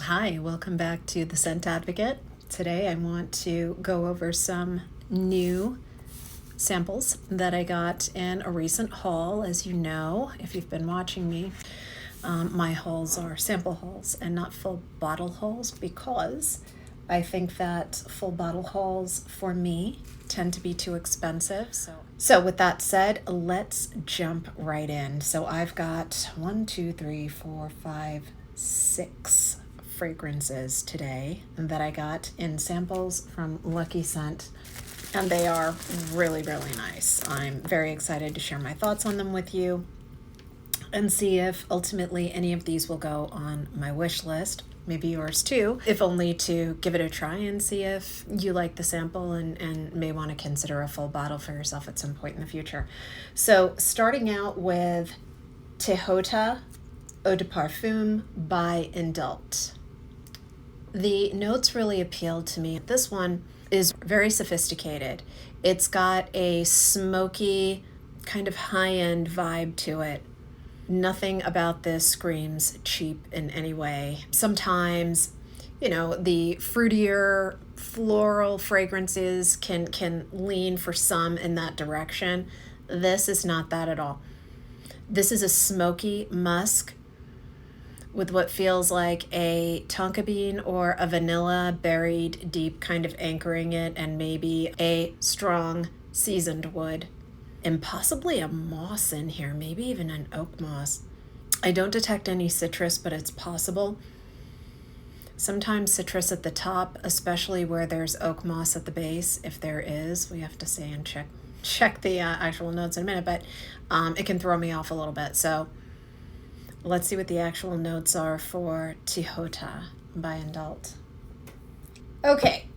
Hi, welcome back to The Scent Advocate. Today I want to go over some new samples that I got in a recent haul. As you know, if you've been watching me, my hauls are sample hauls and not full bottle hauls because I think that full bottle hauls for me tend to be too expensive. So with that said, let's jump right in. So I've got 6 fragrances today that I got in samples from Lucky Scent, and they are really, really nice. I'm very excited to share my thoughts on them with you and see if ultimately any of these will go on my wish list, maybe yours too, if only to give it a try and see if you like the sample and may want to consider a full bottle for yourself at some point in the future. So starting out with Tehota Eau de Parfum by Indult. The notes really appealed to me. This one is very sophisticated. It's got a smoky, kind of high-end vibe to it. Nothing about this screams cheap in any way. Sometimes, the fruitier floral fragrances can lean for some in that direction. This is not that at all. This is a smoky musk with what feels like a tonka bean or a vanilla buried deep, kind of anchoring it, and maybe a strong seasoned wood. And possibly a moss in here, maybe even an oak moss. I don't detect any citrus, but it's possible. Sometimes citrus at the top, especially where there's oak moss at the base. If there is, we have to see and check the actual notes in a minute, but it can throw me off a little bit. So let's see what the actual notes are for Tehota by Indult. Okay.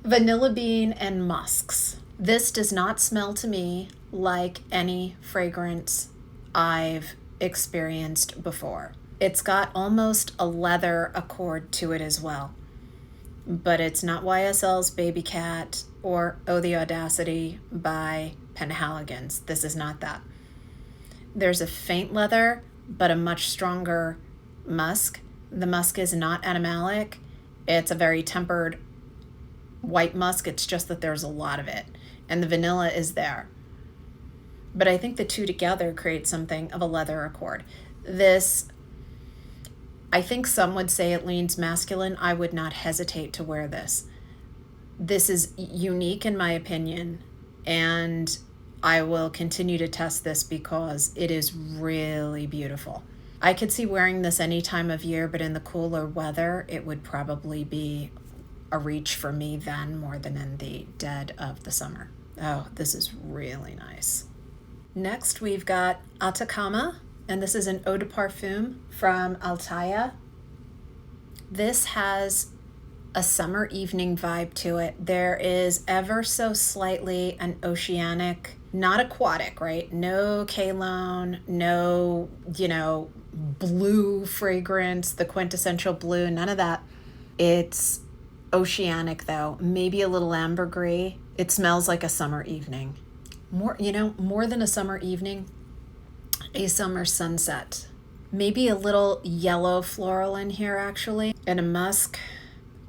Vanilla bean and musks. This does not smell to me like any fragrance I've experienced before. It's got almost a leather accord to it as well. But it's not YSL's Baby Cat or Oh the Audacity by Penhaligon's. This is not that. There's a faint leather, but a much stronger musk. The musk is not animalic. It's a very tempered white musk. It's just that there's a lot of it. And the vanilla is there. But I think the two together create something of a leather accord. This, I think some would say it leans masculine. I would not hesitate to wear this. This is unique in my opinion, and I will continue to test this because it is really beautiful. I could see wearing this any time of year, but in the cooler weather, it would probably be a reach for me then more than in the dead of the summer. Oh, this is really nice. Next, we've got Atacama, and this is an Eau de Parfum from Althaya. This has a summer evening vibe to it. There is ever so slightly an oceanic, not aquatic, right? No Kalone, no, blue fragrance, the quintessential blue, none of that. It's oceanic though, maybe a little ambergris. It smells like a summer evening. More than a summer evening, a summer sunset. Maybe a little yellow floral in here actually, and a musk,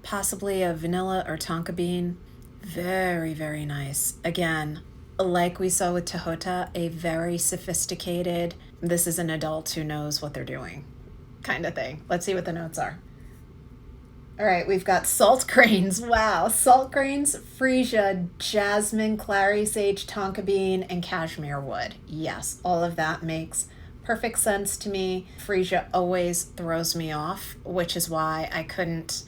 possibly a vanilla or tonka bean. Very, very nice. Again, like we saw with Tehota, a very sophisticated, this is an adult who knows what they're doing kind of thing. Let's see what the notes are. All right, we've got salt grains. Wow, salt grains, freesia, jasmine, clary sage, tonka bean, and cashmere wood. Yes, all of that makes perfect sense to me. Freesia always throws me off, which is why I couldn't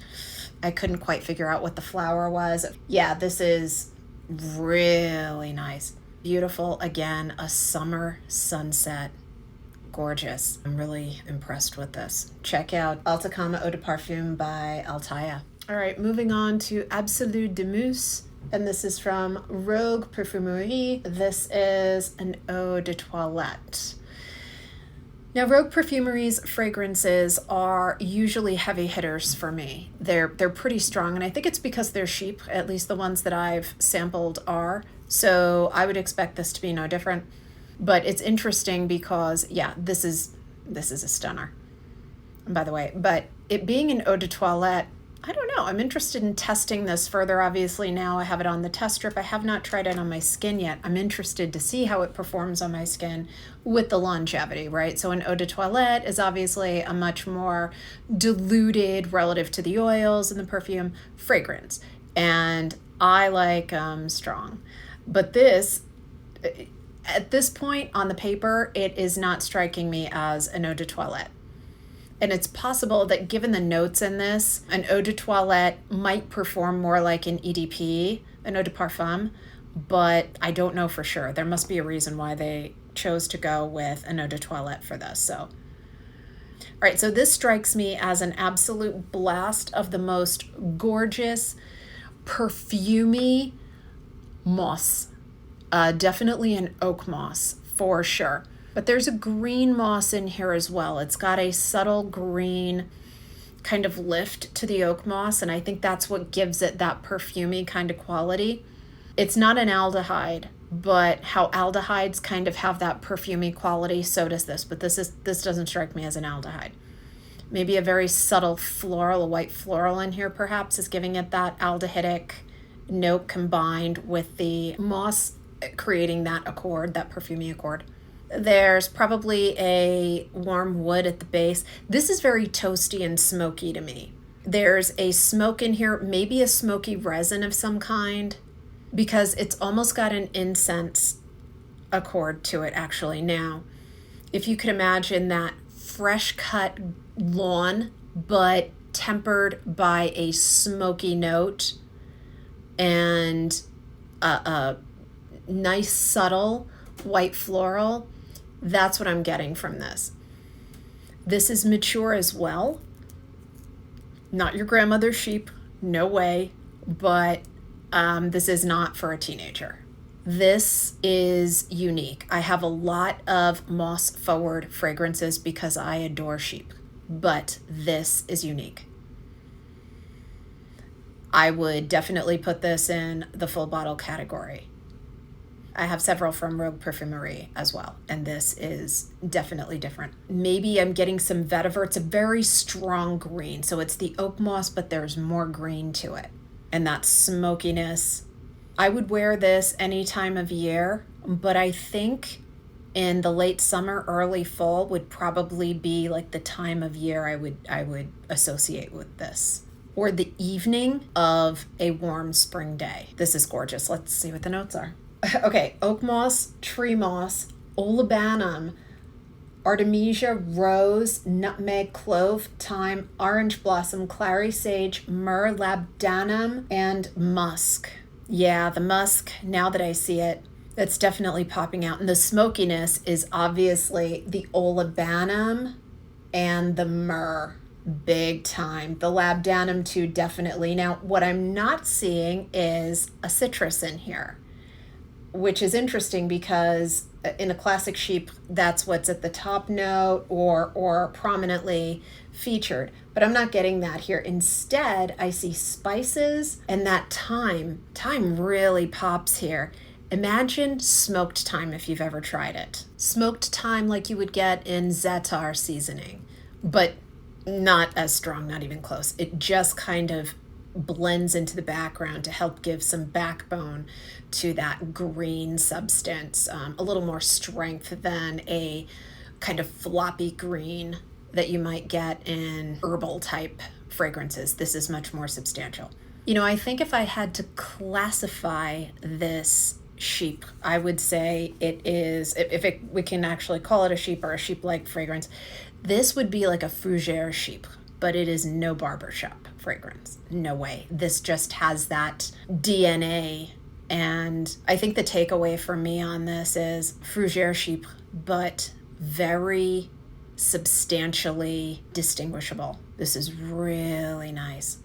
quite figure out what the flower was. Yeah, this is really nice. Beautiful, again, a summer sunset. Gorgeous. I'm really impressed with this. Check out Atacama Eau de Parfum by Althaya. All right, moving on to Absolue de Mousse, and this is from Rogue Perfumerie. This is an Eau de Toilette. Now, Rogue Perfumerie's fragrances are usually heavy hitters for me. They're pretty strong, and I think it's because they're cheap, at least the ones that I've sampled are. So I would expect this to be no different. But it's interesting because, yeah, this is a stunner. by the way. But it being an eau de toilette, I don't know. I'm interested in testing this further. Obviously, now I have it on the test strip. I have not tried it on my skin yet. I'm interested to see how it performs on my skin with the longevity, right? So an eau de toilette is obviously a much more diluted relative to the oils and the perfume fragrance. And I like strong. But this, at this point on the paper, it is not striking me as an eau de toilette. And it's possible that given the notes in this, an eau de toilette might perform more like an EDP, an eau de parfum, but I don't know for sure. There must be a reason why they chose to go with an eau de toilette for this. So, all right, so this strikes me as an absolute blast of the most gorgeous, perfumey moss. Definitely an oak moss for sure. But there's a green moss in here as well. It's got a subtle green kind of lift to the oak moss, and I think that's what gives it that perfumey kind of quality. It's not an aldehyde, but how aldehydes kind of have that perfumey quality, so does this. But this doesn't strike me as an aldehyde. Maybe a very subtle floral, a white floral in here perhaps is giving it that aldehydic note combined with the moss creating that accord, that perfumey accord. There's probably a warm wood at the base. This is very toasty and smoky to me. There's a smoke in here, maybe a smoky resin of some kind, because it's almost got an incense accord to it actually. Now, if you could imagine that fresh cut lawn, but tempered by a smoky note and a nice subtle white floral, that's what I'm getting from this. This is mature as well. Not your grandmother's sheep, no way, but this is not for a teenager. This is unique. I have a lot of moss forward fragrances because I adore sheep, but this is unique. I would definitely put this in the full bottle category. I have several from Rogue Perfumerie as well, and this is definitely different. Maybe I'm getting some vetiver. It's a very strong green, so it's the oak moss, but there's more green to it. And that smokiness. I would wear this any time of year, but I think in the late summer, early fall would probably be like the time of year I would associate with this. Or the evening of a warm spring day. This is gorgeous. Let's see what the notes are. Okay, oak moss, tree moss, olibanum, artemisia, rose, nutmeg, clove, thyme, orange blossom, clary sage, myrrh, labdanum, and musk. Yeah, the musk, now that I see it, that's definitely popping out. And the smokiness is obviously the olibanum and the myrrh. Big time. The labdanum too, definitely. Now, what I'm not seeing is a citrus in here, which is interesting because in a classic sheep, that's what's at the top note or prominently featured. But I'm not getting that here. Instead, I see spices and that thyme. Thyme really pops here. Imagine smoked thyme if you've ever tried it. Smoked thyme like you would get in za'atar seasoning, but not as strong, not even close. It just kind of blends into the background to help give some backbone to that green substance, a little more strength than a kind of floppy green that you might get in herbal type fragrances. This is much more substantial. You know, I think if I had to classify this sheep, I would say it is, we can actually call it a sheep or a sheep-like fragrance, this would be like a fougere sheep, but it is no barbershop fragrance. No way. This just has that DNA. And I think the takeaway for me on this is fougere sheep, but very substantially distinguishable. This is really nice.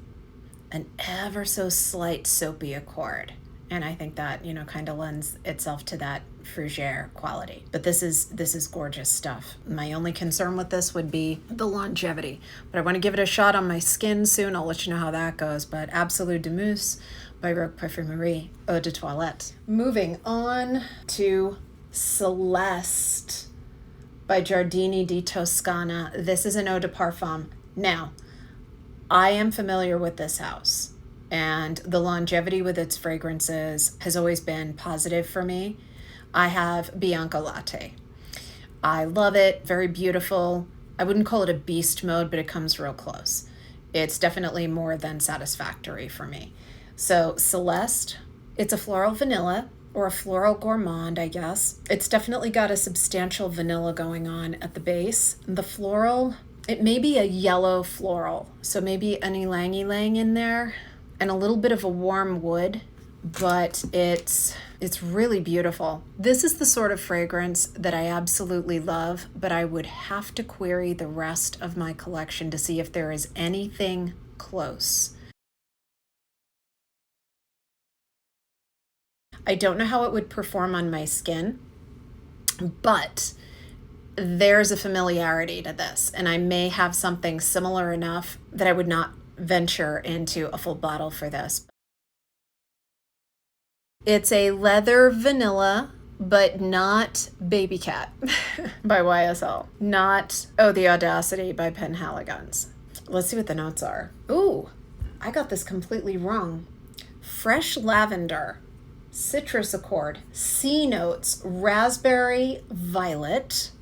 An ever so slight soapy accord. And I think that, you know, kind of lends itself to that fougere quality. But this is gorgeous stuff. My only concern with this would be the longevity. But I want to give it a shot on my skin soon. I'll let you know how that goes. But Absolu de Mousse by Rogue Perfumerie Eau de Toilette. Moving on to Celeste by Giardini di Toscana. This is an eau de parfum. Now, I am familiar with this house, and the longevity with its fragrances has always been positive for me. I have Bianca Latte. I love it, very beautiful. I wouldn't call it a beast mode, but it comes real close. It's definitely more than satisfactory for me. So Celeste, it's a floral vanilla, or a floral gourmand, I guess. It's definitely got a substantial vanilla going on at the base. The floral, it may be a yellow floral, so maybe an ylang ylang in there, and a little bit of a warm wood, but it's really beautiful. This is the sort of fragrance that I absolutely love, but I would have to query the rest of my collection to see if there is anything close. I don't know how it would perform on my skin, but there's a familiarity to this, and I may have something similar enough that I would not venture into a full bottle for this. It's a leather vanilla, but not Baby Cat by YSL. Not Oh the Audacity by Penhaligon's. Let's see what the notes are. Ooh, I got this completely wrong. Fresh lavender, citrus accord, C notes, raspberry, violet,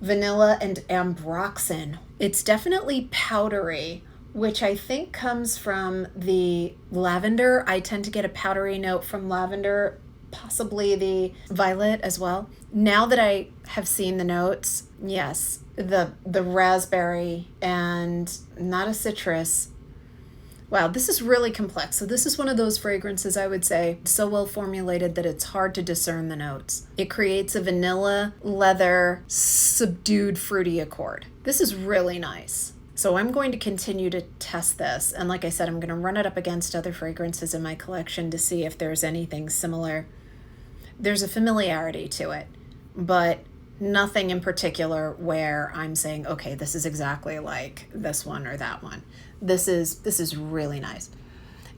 vanilla, and ambroxan. It's definitely powdery, which I think comes from the lavender. I tend to get a powdery note from lavender, possibly the violet as well. Now that I have seen the notes, yes, the raspberry and not a citrus. Wow, this is really complex. So this is one of those fragrances, I would say, so well formulated that it's hard to discern the notes. It creates a vanilla, leather, subdued fruity accord. This is really nice. So I'm going to continue to test this. And like I said, I'm going to run it up against other fragrances in my collection to see if there's anything similar. There's a familiarity to it, but nothing in particular where I'm saying, okay, this is exactly like this one or that one. This is really nice.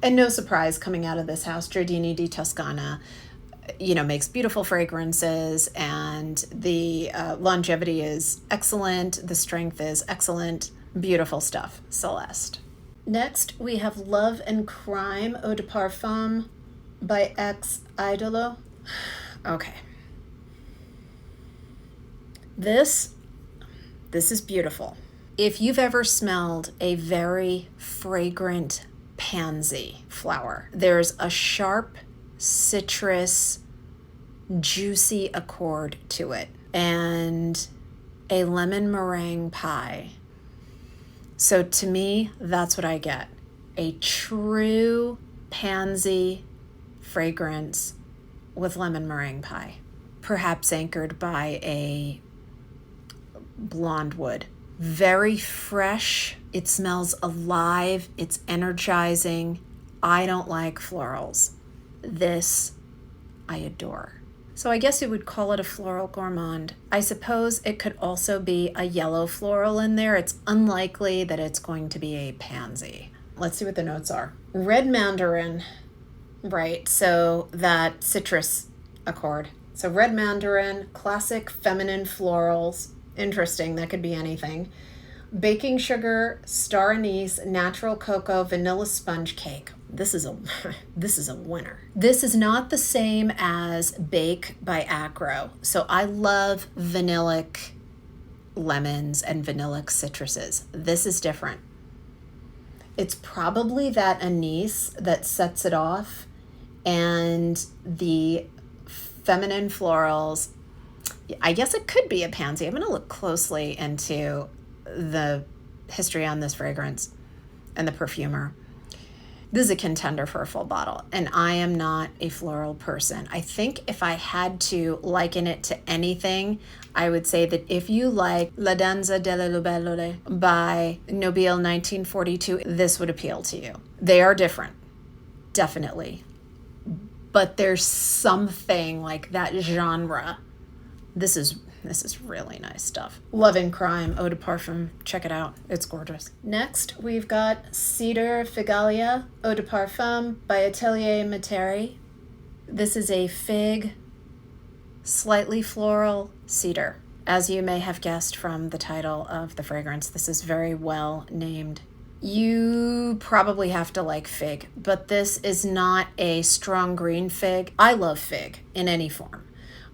And no surprise, coming out of this house, Giardini di Toscana, makes beautiful fragrances, and the longevity is excellent. The strength is excellent. Beautiful stuff. Celeste. Next, we have Love and Crime Eau de Parfum by Ex Idolo. Okay. This is beautiful. If you've ever smelled a very fragrant pansy flower, there's a sharp citrus, juicy accord to it, and a lemon meringue pie. So to me, that's what I get. A true pansy fragrance with lemon meringue pie, perhaps anchored by a blonde wood. Very fresh. It smells alive. It's energizing. I don't like florals. This I adore. So I guess you would call it a floral gourmand. I suppose it could also be a yellow floral in there. It's unlikely that it's going to be a pansy. Let's see what the notes are. Red mandarin, right, so that citrus accord. So red mandarin, classic feminine florals. Interesting, that could be anything. Baking sugar, star anise, natural cocoa, vanilla sponge cake. This is a winner. This is not the same as Bake by Acro. So I love vanillic lemons and vanillic citruses. This is different. It's probably that anise that sets it off, and the feminine florals. I guess it could be a pansy. I'm going to look closely into the history on this fragrance and the perfumer. This is a contender for a full bottle, and I am not a floral person. I think if I had to liken it to anything, I would say that if you like La Danza delle Libellule by Nobile 1942, this would appeal to you. They are different, definitely, but there's something like that genre. This is really nice stuff. Love and Crime Eau de Parfum. Check it out. It's gorgeous. Next, we've got Cedar Figalia Eau de Parfum by Atelier Materi. This is a fig, slightly floral cedar. As you may have guessed from the title of the fragrance, this is very well named. You probably have to like fig, but this is not a strong green fig. I love fig in any form,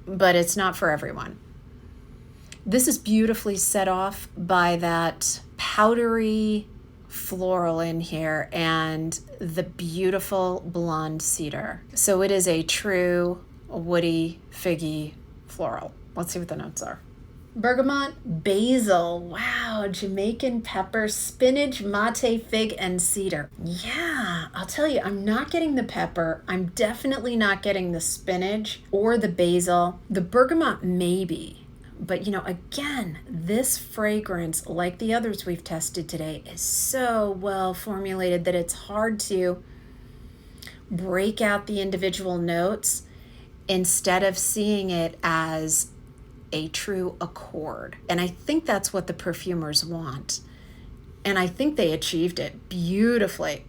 but it's not for everyone. This is beautifully set off by that powdery floral in here and the beautiful blonde cedar. So it is a true woody, figgy floral. Let's see what the notes are. Bergamot, basil, wow, Jamaican pepper, spinach, mate, fig, and cedar. Yeah, I'll tell you, I'm not getting the pepper. I'm definitely not getting the spinach or the basil. The bergamot, maybe. But again, this fragrance, like the others we've tested today, is so well formulated that it's hard to break out the individual notes instead of seeing it as a true accord. And I think that's what the perfumers want. And I think they achieved it beautifully.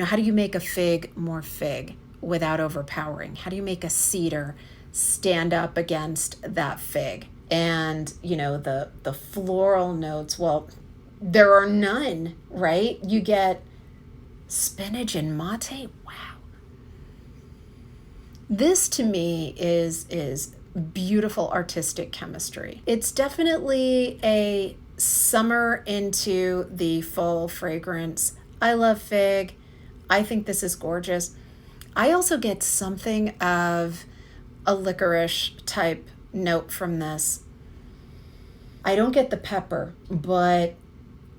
How do you make a fig more fig without overpowering? How do you make a cedar stand up against that fig? And, the floral notes, well, there are none, right? You get spinach and mate. Wow. This to me is beautiful artistic chemistry. It's definitely a summer into the fall fragrance. I love fig. I think this is gorgeous. I also get something of a licorice type note from this. I don't get the pepper, but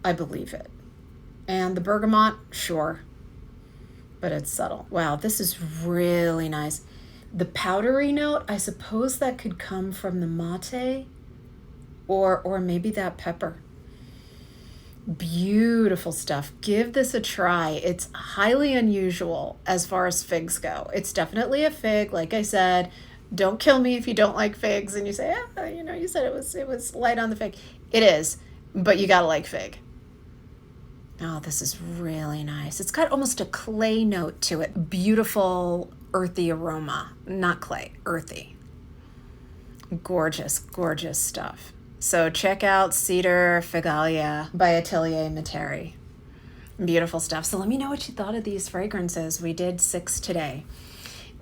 I believe it. And the bergamot, sure, but it's subtle. Wow, this is really nice. The powdery note, I suppose that could come from the mate or maybe that pepper. Beautiful stuff. Give this a try. It's highly unusual as far as figs go. It's definitely a fig, like I said. Don't kill me if you don't like figs and you say, you said it was light on the fig. It is, but you gotta like fig. Oh, this is really nice. It's got almost a clay note to it. Beautiful earthy aroma. Not clay, earthy. Gorgeous, gorgeous stuff. So check out Cedar Figalia by Atelier Materi. Beautiful stuff. So let me know what you thought of these fragrances. We did 6 today,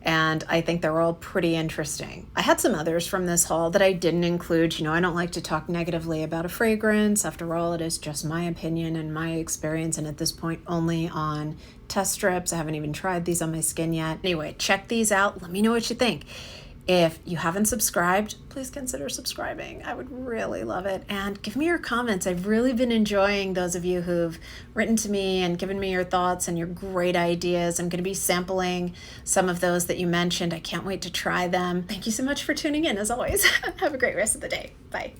and I think they're all pretty interesting. I had some others from this haul that I didn't include. I don't like to talk negatively about a fragrance. After all, it is just my opinion and my experience, and at this point only on test strips. I haven't even tried these on my skin yet. Anyway, check these out. Let me know what you think. If you haven't subscribed, please consider subscribing. I would really love it. And give me your comments. I've really been enjoying those of you who've written to me and given me your thoughts and your great ideas. I'm going to be sampling some of those that you mentioned. I can't wait to try them. Thank you so much for tuning in, as always. Have a great rest of the day. Bye.